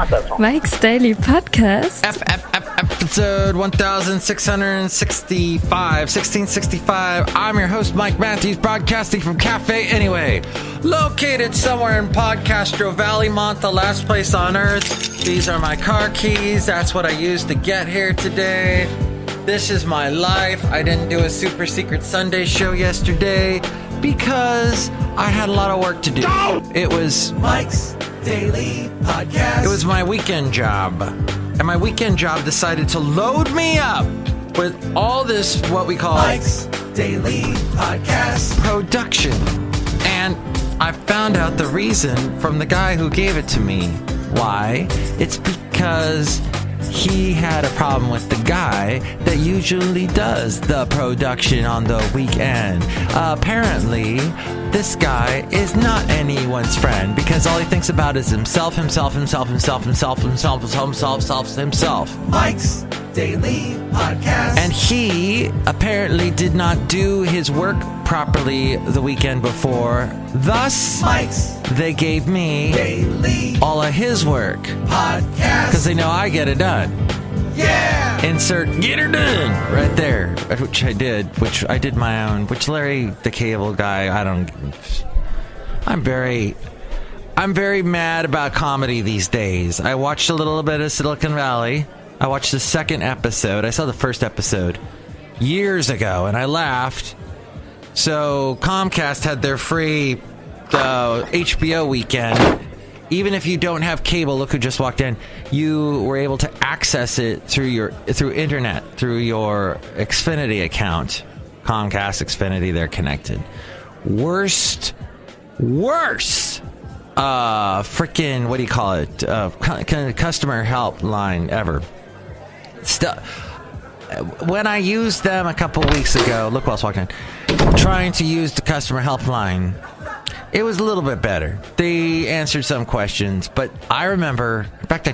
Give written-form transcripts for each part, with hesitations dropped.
Not that song. Mike's Daily Podcast. Episode 1665. I'm your host, Mike Matthews, broadcasting from Cafe Anyway, located somewhere in Podcastro Valley, Mont, the last place on earth. These are my car keys. That's what I used to get here today. This is my life. I didn't do a super secret Sunday show yesterday because I had a lot of work to do. It was Mike's Daily Podcast. It was my weekend job. And my weekend job decided to load me up with all this, what we call Mike's Daily Podcast production. And I found out the reason from the guy who gave it to me. Why? It's because he had a problem with the guy that usually does the production on the weekend. Apparently, this guy is not anyone's friend because all he thinks about is himself. Mike's Daily Podcast. And he apparently did not do his work properly the weekend before. Thus, Mike's they gave me Daily all of his work Podcast. because they know I get it done. Yeah! Insert get her done right there, which I did my own, which Larry the Cable Guy, I'm very mad about comedy these days. I watched a little bit of Silicon Valley. I watched the second episode. I saw the first episode years ago and I laughed. So Comcast had their free HBO weekend. Even if you don't have cable, look who just walked in. You were able to access it through internet, through your Xfinity account. Comcast, Xfinity, they're connected. Worst, freaking, what do you call it? Customer help line ever. When I used them a couple weeks ago, look who else walked in, trying to use the customer help line, it was a little bit better. They answered some questions, but I remember, in fact, I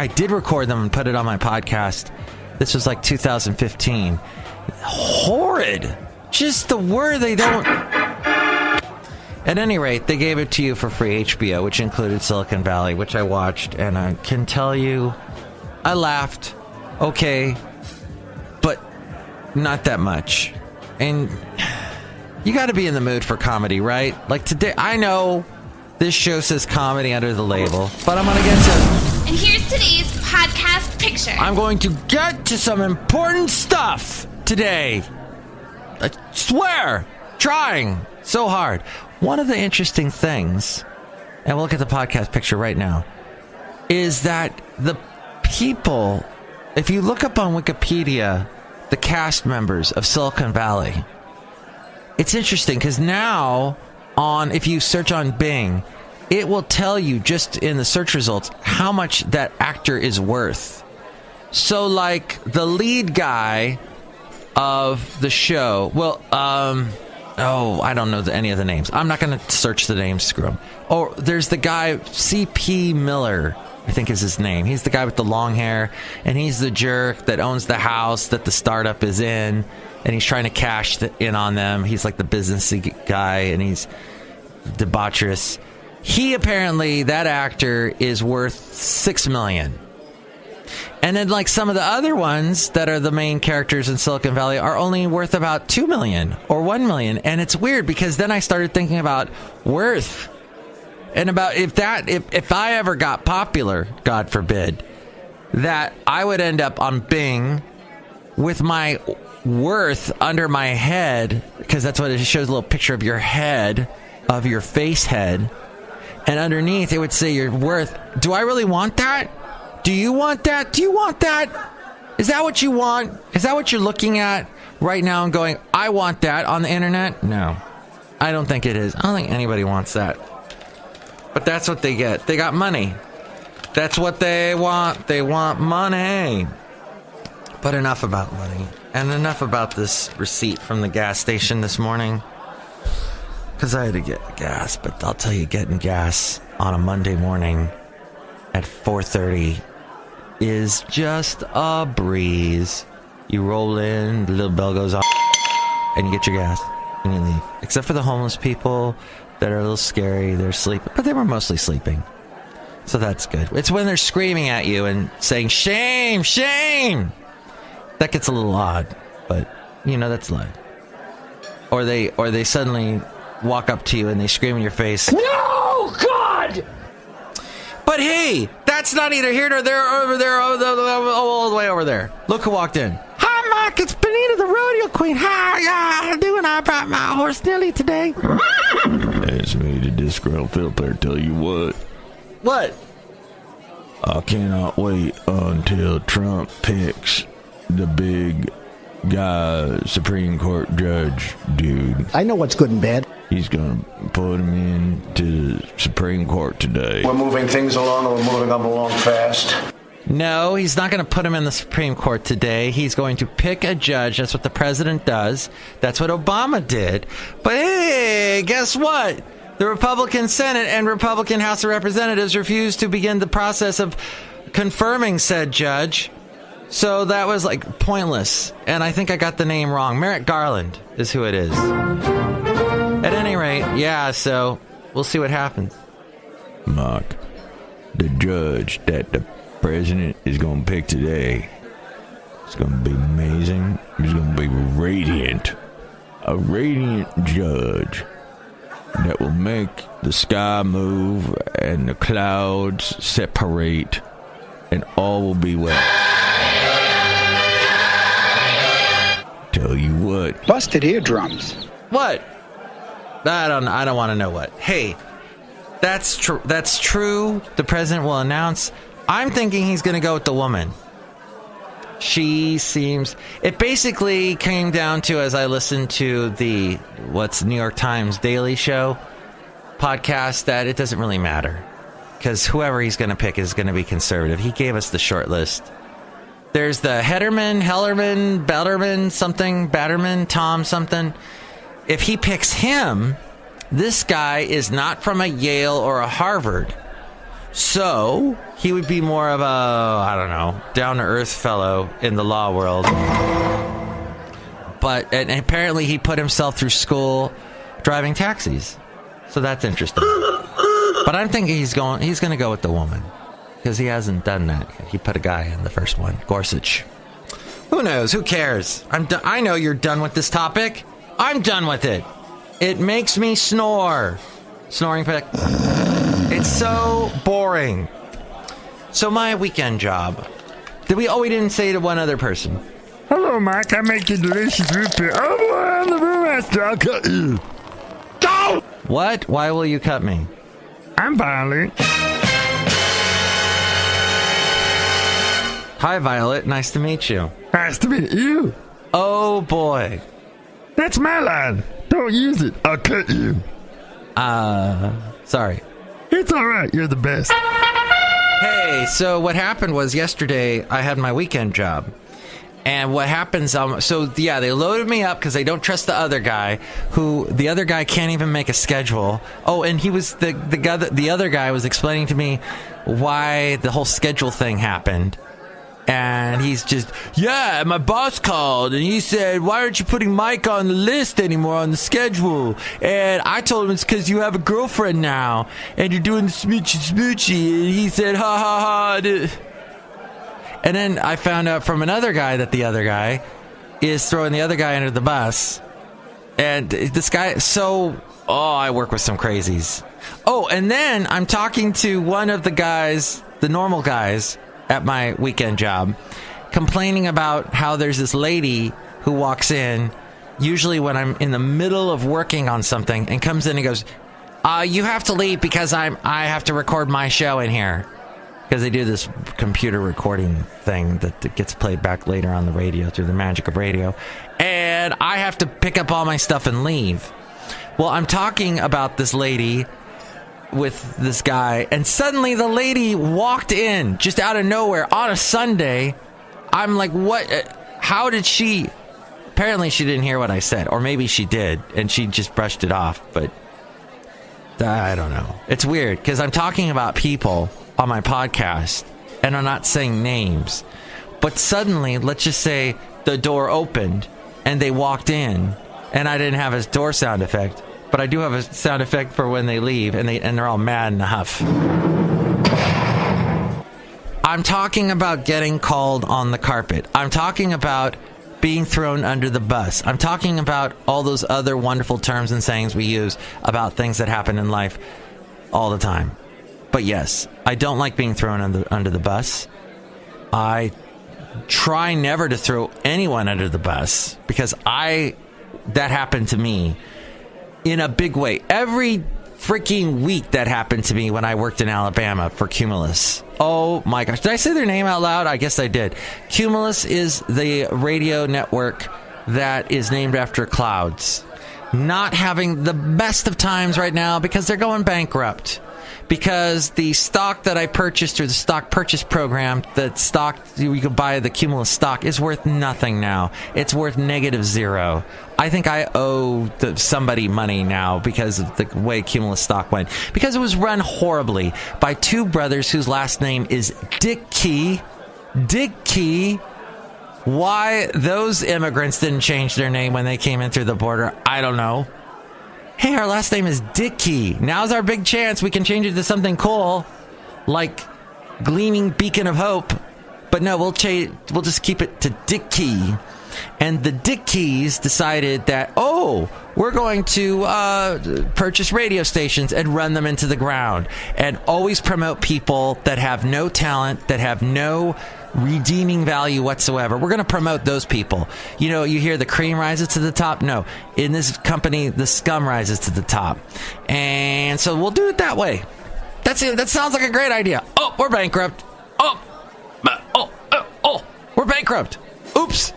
did record them and put it on my podcast. This was like 2015. Horrid. Just the word they don't... At any rate, they gave it to you for free, HBO, which included Silicon Valley, which I watched, and I can tell you, I laughed. Okay, but not that much. And you got to be in the mood for comedy, right? Like today, I know this show says comedy under the label, but I'm going to get to... And here's today's podcast picture. I'm going to get to some important stuff today. I swear, trying so hard. One of the interesting things, and we'll look at the podcast picture right now, is that the people... If you look up on Wikipedia, the cast members of Silicon Valley, it's interesting because now if you search on Bing, it will tell you just in the search results how much that actor is worth. So like the lead guy of the show, I don't know any of the names. I'm not going to search the names, screw them. Oh, there's the guy, C.P. Miller, I think is his name. He's the guy with the long hair, and he's the jerk that owns the house that the startup is in, and he's trying to cash in on them. He's like the businessy guy, and he's debaucherous. He apparently, that actor, is worth $6 million. And then like some of the other ones that are the main characters in Silicon Valley are only worth about $2 million or $1 million. And it's weird because then I started thinking about worth. And about if I ever got popular, God forbid, that I would end up on Bing with my worth under my head, because that's what it shows, a little picture of your head, of your face head. And underneath it would say your worth. Do I really want that? Do you want that? Do you want that? Is that what you want? Is that what you're looking at right now and going, I want that on the internet? No, I don't think it is. I don't think anybody wants that. But that's what they get. They got money. That's what they want. They want money. But enough about money. And enough about this receipt from the gas station this morning. Because I had to get gas. But I'll tell you, getting gas on a Monday morning at 4:30 is just a breeze. You roll in, the little bell goes off, and you get your gas, and you leave. Except for the homeless people that are a little scary. They're sleeping. But they were mostly sleeping. So that's good. It's when they're screaming at you and saying, shame, shame. That gets a little odd, but, that's life. Or they suddenly walk up to you and they scream in your face, no, God! But hey, that's not either here nor there, over there, all the way over there. Look who walked in. Hi, Mike, it's Benita, the rodeo queen. How you doing? I brought my horse Nelly today. It's me, the disgruntled filter. Tell you what. What? I cannot wait until Trump picks the big guy, Supreme Court judge dude. I know what's good and bad. He's going to put him into the Supreme Court today. We're moving things along, and we're moving them along fast. No, he's not going to put him in the Supreme Court today. He's going to pick a judge. That's what the president does. That's what Obama did. But hey, guess what? The Republican Senate and Republican House of Representatives refused to begin the process of confirming said judge. So that was pointless. And I think I got the name wrong. Merrick Garland is who it is. At any rate, yeah, so we'll see what happens. Mark, the judge that the president is going to pick today, it's going to be amazing. He's going to be radiant. A radiant judge that will make the sky move and the clouds separate and all will be well. Tell you what. Busted eardrums. What? I don't want to know what. Hey, that's true. That's true. The president will announce. I'm thinking he's going to go with the woman. She seems... It basically came down to, as I listened to the New York Times Daily Show podcast, that it doesn't really matter. Because whoever he's going to pick is going to be conservative. He gave us the short list. There's the Hellerman, Bellerman, something, Batterman, Tom something. If he picks him, this guy is not from a Yale or a Harvard. So he would be more of a, down-to-earth fellow in the law world. But and apparently he put himself through school driving taxis. So that's interesting. But I'm thinking he's going to go with the woman. Because he hasn't done that yet. He put a guy in the first one, Gorsuch. Who knows? Who cares? I know you're done with this topic. I'm done with it. It makes me snore. Snoring pick. It's so boring. So my weekend job. We didn't say to one other person. Hello, Mike. I make you delicious root beer. Oh, boy, I'm the brewmaster. I'll cut you. Go! What? Why will you cut me? I'm Violet. Hi, Violet. Nice to meet you. Nice to meet you. Oh, boy. That's my line. Don't use it. I'll cut you. Sorry. It's all right. You're the best. Hey, so what happened was yesterday I had my weekend job. And what happens, they loaded me up because they don't trust the other guy, the other guy can't even make a schedule. Oh, and he was, the other guy was explaining to me why the whole schedule thing happened. And he's just, yeah, my boss called and he said, why aren't you putting Mike on the list anymore on the schedule? And I told him it's because you have a girlfriend now and you're doing the smoochy. And he said, ha ha ha. And then I found out from another guy that the other guy is throwing the other guy under the bus. And this guy, I work with some crazies. Oh, and then I'm talking to one of the guys, the normal guys, at my weekend job, complaining about how there's this lady who walks in, usually when I'm in the middle of working on something, and comes in and goes, you have to leave because I have to record my show in here. Because they do this computer recording thing that gets played back later on the radio through the magic of radio. And I have to pick up all my stuff and leave. Well, I'm talking about this lady with this guy, and suddenly the lady walked in just out of nowhere on a Sunday. I'm like, what? How did she? Apparently she didn't hear what I said, or maybe she did and she just brushed it off, but I don't know. It's weird because I'm talking about people on my podcast and I'm not saying names, but suddenly, let's just say the door opened and they walked in, and I didn't have a door sound effect. But I do have a sound effect for when they leave and they're all mad and a huff. I'm talking about getting called on the carpet. I'm talking about being thrown under the bus. I'm talking about all those other wonderful terms and sayings we use about things that happen in life all the time. But yes, I don't like being thrown under the bus. I try never to throw anyone under the bus because that happened to me in a big way. Every freaking week that happened to me when I worked in Alabama for Cumulus. Oh my gosh. Did I say their name out loud? I guess I did. Cumulus is the radio network that is named after clouds. Not having the best of times right now because they're going bankrupt. Because the stock that I purchased through the stock purchase program, the stock you could buy the Cumulus stock, is worth nothing now. It's worth -0. I think I owe somebody money now because of the way Cumulus stock went. Because it was run horribly by two brothers whose last name is Dickey. Dickey. Why those immigrants didn't change their name when they came in through the border, I don't know. Hey, our last name is Dickey. Now's our big chance. We can change it to something cool, like Gleaming Beacon of Hope. But no, we'll just keep it to Dickey. And the Dickeys decided that, we're going to purchase radio stations and run them into the ground and always promote people that have no talent, that have no redeeming value whatsoever. We're going to promote those people. You know, you hear the cream rises to the top. No, in this company, the scum rises to the top. And so we'll do it that way. That's it. That sounds like a great idea. Oh, we're bankrupt. We're bankrupt. Oops.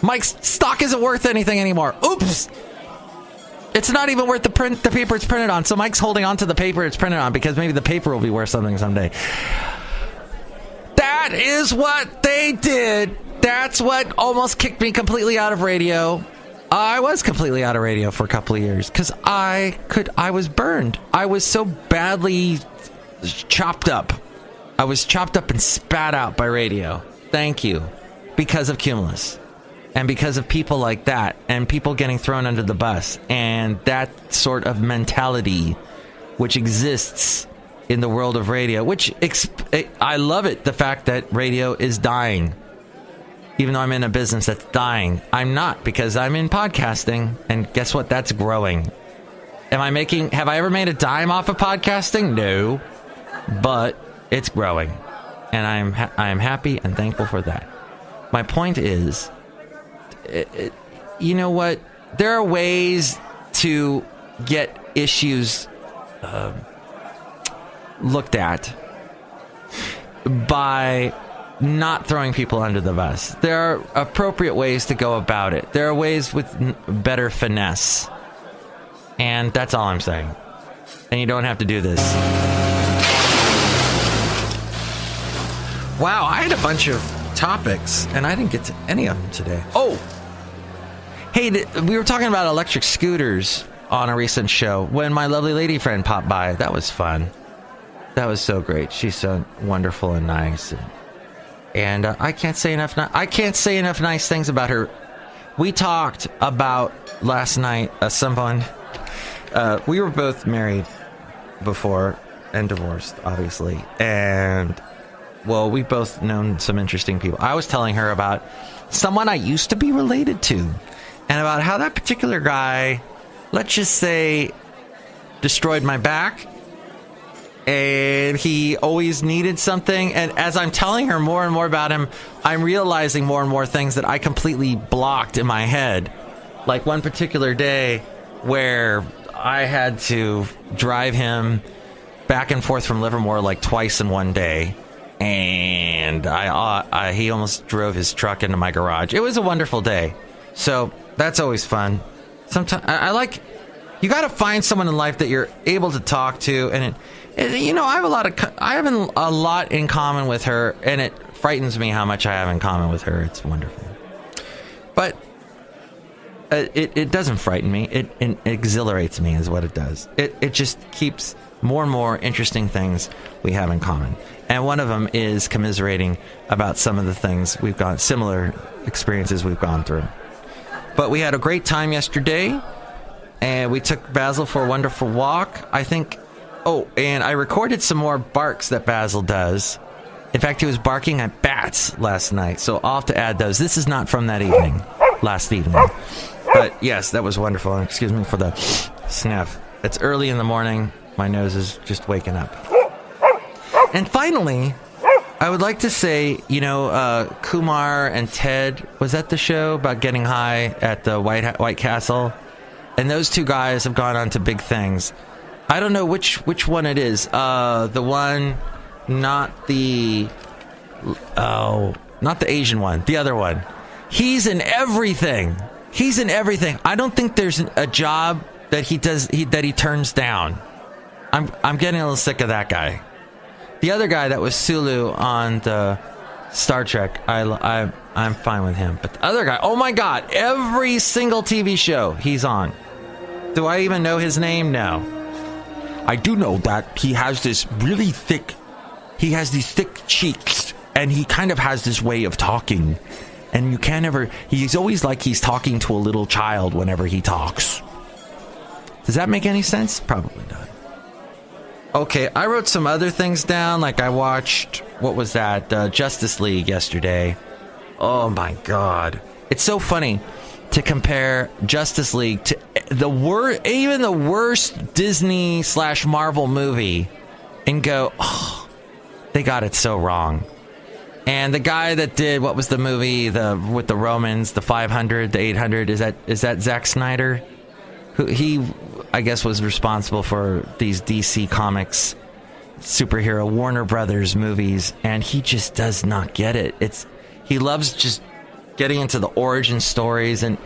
Mike's stock isn't worth anything anymore. Oops. It's not even worth the paper it's printed on. So Mike's holding on to the paper it's printed on because maybe the paper will be worth something someday. That is what they did. That's what almost kicked me completely out of radio. I was completely out of radio for a couple of years because I was burned. I was so badly chopped up. I was chopped up and spat out by radio. Thank you. Because of Cumulus. And because of people like that. And people getting thrown under the bus. And that sort of mentality which exists in the world of radio. Which, I love it. The fact that radio is dying. Even though I'm in a business that's dying. I'm not, because I'm in podcasting. And guess what? That's growing. Have I ever made a dime off of podcasting? No. But it's growing. And I'm happy and thankful for that. My point is, you know what? There are ways to get issues looked at by not throwing people under the bus. There are appropriate ways to go about it. There are ways with better finesse. And that's all I'm saying. And you don't have to do this. Wow, I had a bunch of topics, and I didn't get to any of them today. Oh! Hey, we were talking about electric scooters on a recent show when my lovely lady friend popped by. That was fun. That was so great. She's so wonderful and nice. And I can't say enough nice things about her. We talked about last night someone... we were both married before and divorced, obviously. And... well, we've both known some interesting people. I was telling her about someone I used to be related to. And about how that particular guy, let's just say, destroyed my back. And he always needed something. And as I'm telling her more and more about him, I'm realizing more and more things that I completely blocked in my head. Like one particular day where I had to drive him back and forth from Livermore like twice in one day. And he almost drove his truck into my garage. It was a wonderful day. So that's always fun. Sometimes I like, you got to find someone in life that you're able to talk to. And you know, I have a lot in common with her, and it frightens me how much I have in common with her. It's wonderful. But it doesn't frighten me. It exhilarates me is what it does. It just keeps more and more interesting things we have in common. And one of them is commiserating about some of the things similar experiences we've gone through. But we had a great time yesterday, and we took Basil for a wonderful walk. I think, and I recorded some more barks that Basil does. In fact, he was barking at bats last night, so I'll have to add those. This is not from that evening, last evening. But yes, that was wonderful. And excuse me for the sniff. It's early in the morning. My nose is just waking up. And finally, I would like to say, Kumar and Ted, was that the show about getting high at the White Castle? And those two guys have gone on to big things. I don't know which one it is. The one, not the Asian one, the other one. He's in everything. I don't think there's a job that he does that he turns down. I'm getting a little sick of that guy. The other guy that was Sulu on the Star Trek, I'm fine with him. But the other guy, oh my God, every single TV show he's on. Do I even know his name? No. I do know that he has these thick cheeks, and he kind of has this way of talking. And he's always like he's talking to a little child whenever he talks. Does that make any sense? Probably not. Okay, I wrote some other things down, like I watched, what was that, Justice League yesterday. Oh my God. It's so funny to compare Justice League to even the worst Disney/Marvel movie and go, oh, they got it so wrong. And the guy that did, what was the movie with the Romans, the 500, the 800, is that Zack Snyder? He, I guess, was responsible for these DC Comics superhero Warner Brothers movies, and he just does not get it. He loves just getting into the origin stories, and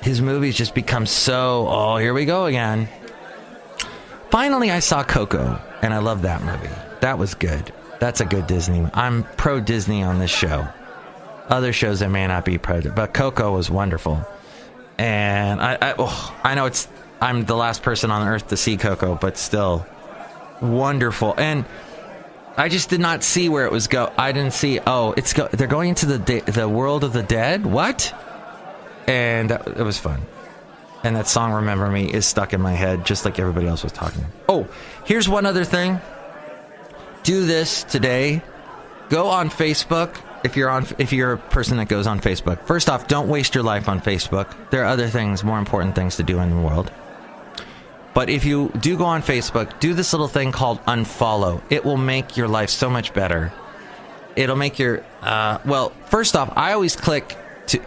his movies just become so, oh, here we go again. Finally, I saw Coco, and I love that movie. That was good. That's a good Disney. I'm pro Disney on this show. Other shows I may not be pro, but Coco was wonderful. And I know I'm the last person on earth to see Coco, but still wonderful. And I just did not see where it was I didn't see. They're going into the world of the dead. What? And it was fun. And that song "Remember Me" is stuck in my head, just like everybody else was talking. Oh, here's one other thing. Do this today. Go on Facebook. If you're a person that goes on Facebook, first off, don't waste your life on Facebook. There are other things, more important things to do in the world. But if you do go on Facebook, do this little thing called unfollow. It will make your life so much better. It'll make your, first off, I always click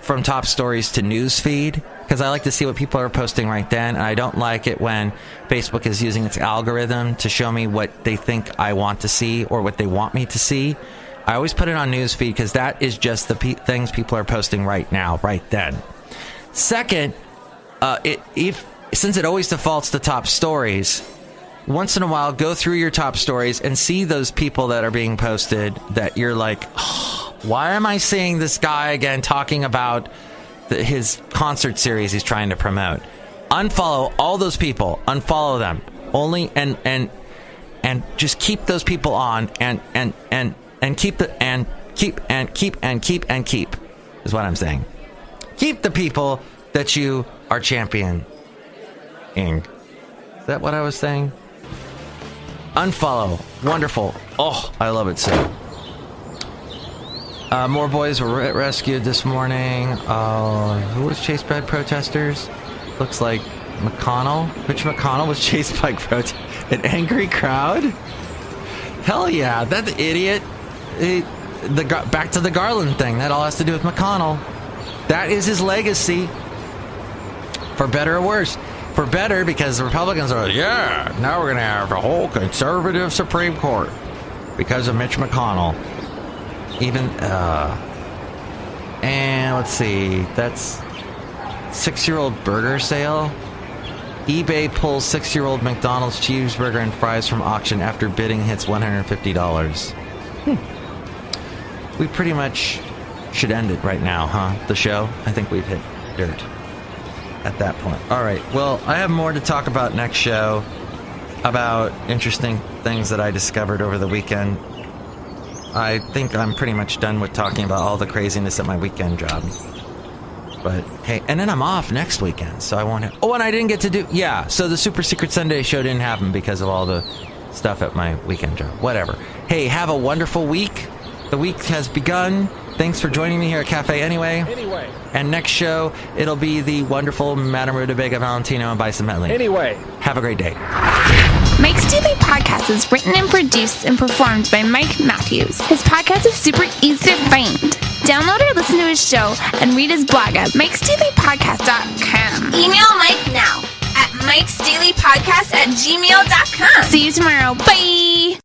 from top stories to news feed because I like to see what people are posting right then. And I don't like it when Facebook is using its algorithm to show me what they think I want to see or what they want me to see. I always put it on newsfeed because that is just the things people are posting right now, right then. Second, since it always defaults to top stories, once in a while go through your top stories and see those people that are being posted that you're like, oh, why am I seeing this guy again talking about his concert series he's trying to promote? Unfollow all those people. Unfollow them. Only and just keep those people on and keep is what I'm saying. Keep the people that you are championing. Is that what I was saying? Unfollow. Wonderful. Oh, I love it so. More boys were rescued this morning. Who was chased by protesters? Looks like McConnell. Mitch McConnell was chased by an angry crowd? Hell yeah, that idiot. Back to the Garland thing. That all has to do with McConnell. That is his legacy. For better or worse. For better, because the Republicans are like, yeah, now we're going to have a whole conservative Supreme Court because of Mitch McConnell. And let's see, that's 6-year-old burger sale. eBay pulls 6-year-old McDonald's cheeseburger and fries from auction after bidding hits $150. We pretty much should end it right now, huh? The show? I think we've hit dirt at that point. All right. Well, I have more to talk about next show about interesting things that I discovered over the weekend. I think I'm pretty much done with talking about all the craziness at my weekend job. But hey, and then I'm off next weekend, so I won't have... Oh, and I didn't get to do... Yeah, so the Super Secret Sunday show didn't happen because of all the stuff at my weekend job. Whatever. Hey, have a wonderful week. The week has begun. Thanks for joining me here at Cafe Anyway. And next show, it'll be the wonderful Madame Rutabaga Valentino and Bison Bentley. Have a great day. Mike's Daily Podcast is written and produced and performed by Mike Matthews. His podcast is super easy to find. Download or listen to his show and read his blog at MIKEs-DAILY-PODCAST.com. Email Mike now at MIKEs-DAILY-PODCAST@gmail.com. See you tomorrow. Bye!